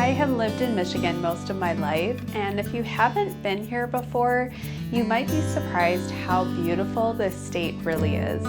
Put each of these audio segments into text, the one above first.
I have lived in Michigan most of my life, and if you haven't been here before, you might be surprised how beautiful this state really is.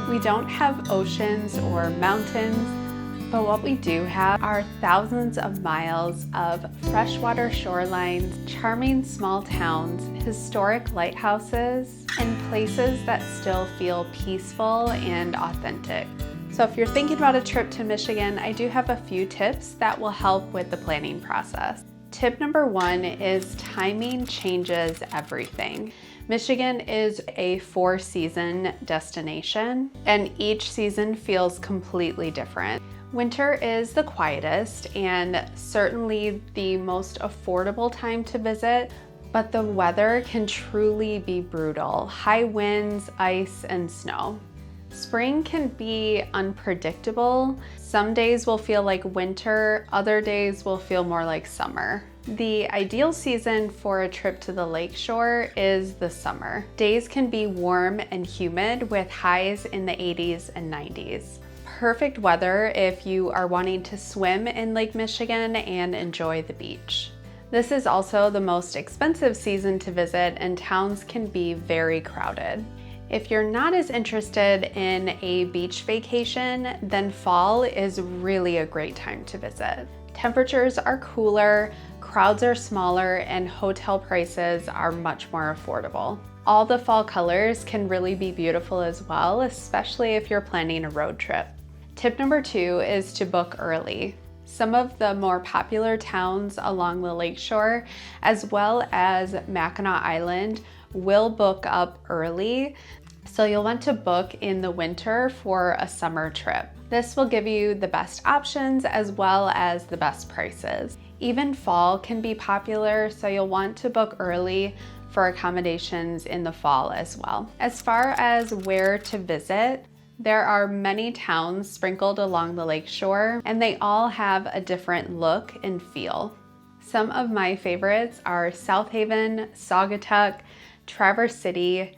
We don't have oceans or mountains, but what we do have are thousands of miles of freshwater shorelines, charming small towns, historic lighthouses, and places that still feel peaceful and authentic. So if you're thinking about a trip to Michigan, I do have a few tips that will help with the planning process. Tip number one is timing changes everything. Michigan is a 4-season destination, and each season feels completely different. Winter is the quietest and certainly the most affordable time to visit, but the weather can truly be brutal. High winds, ice, and snow. Spring can be unpredictable. Some days will feel like winter, other days will feel more like summer. The ideal season for a trip to the Lakeshore is the summer. Days can be warm and humid with highs in the 80s and 90s. Perfect weather if you are wanting to swim in Lake Michigan and enjoy the beach. This is also the most expensive season to visit, and towns can be very crowded. If you're not as interested in a beach vacation, then fall is really a great time to visit. Temperatures are cooler, crowds are smaller, and hotel prices are much more affordable. All the fall colors can really be beautiful as well, especially if you're planning a road trip. Tip number two is to book early. Some of the more popular towns along the Lakeshore, as well as Mackinac Island, will book up early, so you'll want to book in the winter for a summer trip. This will give you the best options as well as the best prices. Even fall can be popular, so you'll want to book early for accommodations in the fall as well. As far as where to visit, there are many towns sprinkled along the lakeshore, and they all have a different look and feel. Some of my favorites are South Haven, Saugatuck, Traverse City,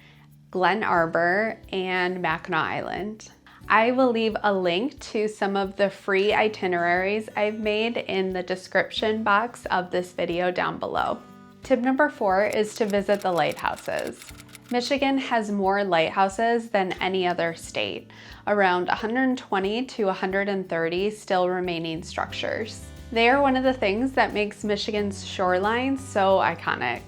Glen Arbor, and Mackinac Island. I will leave a link to some of the free itineraries I've made in the description box of this video down below. Tip number 4 is to visit the lighthouses. Michigan has more lighthouses than any other state, around 120 to 130 still remaining structures. They are one of the things that makes Michigan's shoreline so iconic.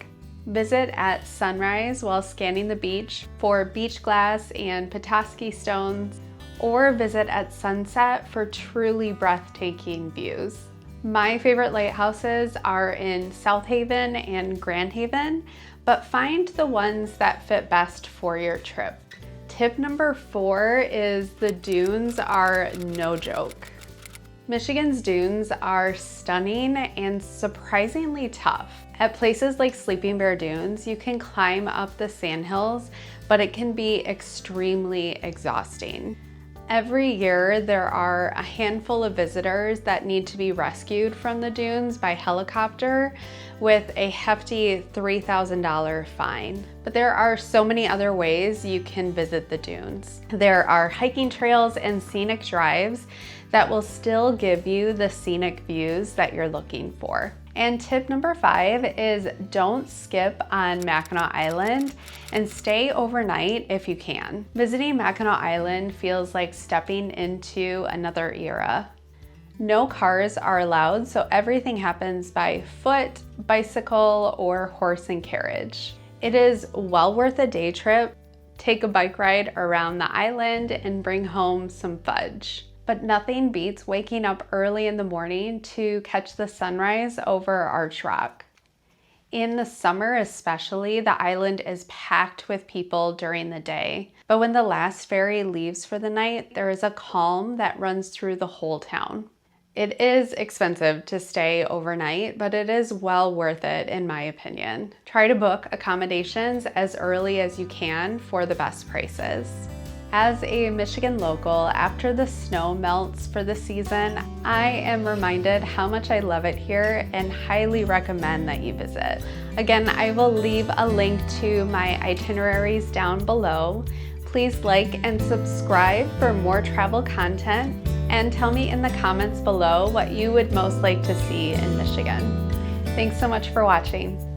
Visit at sunrise while scanning the beach for beach glass and Petoskey stones, or visit at sunset for truly breathtaking views. My favorite lighthouses are in South Haven and Grand Haven, but find the ones that fit best for your trip. Tip number 4 is the dunes are no joke. Michigan's dunes are stunning and surprisingly tough. At places like Sleeping Bear Dunes, you can climb up the sandhills, but it can be extremely exhausting. Every year, there are a handful of visitors that need to be rescued from the dunes by helicopter with a hefty $3,000 fine. But there are so many other ways you can visit the dunes. There are hiking trails and scenic drives that will still give you the scenic views that you're looking for. And tip number 5 is don't skip on Mackinac Island and stay overnight if you can. Visiting Mackinac Island feels like stepping into another era. No cars are allowed, so everything happens by foot, bicycle, or horse and carriage. It is well worth a day trip. Take a bike ride around the island and bring home some fudge. But nothing beats waking up early in the morning to catch the sunrise over Arch Rock. In the summer especially, the island is packed with people during the day. But when the last ferry leaves for the night, there is a calm that runs through the whole town. It is expensive to stay overnight, but it is well worth it in my opinion. Try to book accommodations as early as you can for the best prices. As a Michigan local, after the snow melts for the season, I am reminded how much I love it here and highly recommend that you visit. Again, I will leave a link to my itineraries down below. Please like and subscribe for more travel content, and tell me in the comments below what you would most like to see in Michigan. Thanks so much for watching.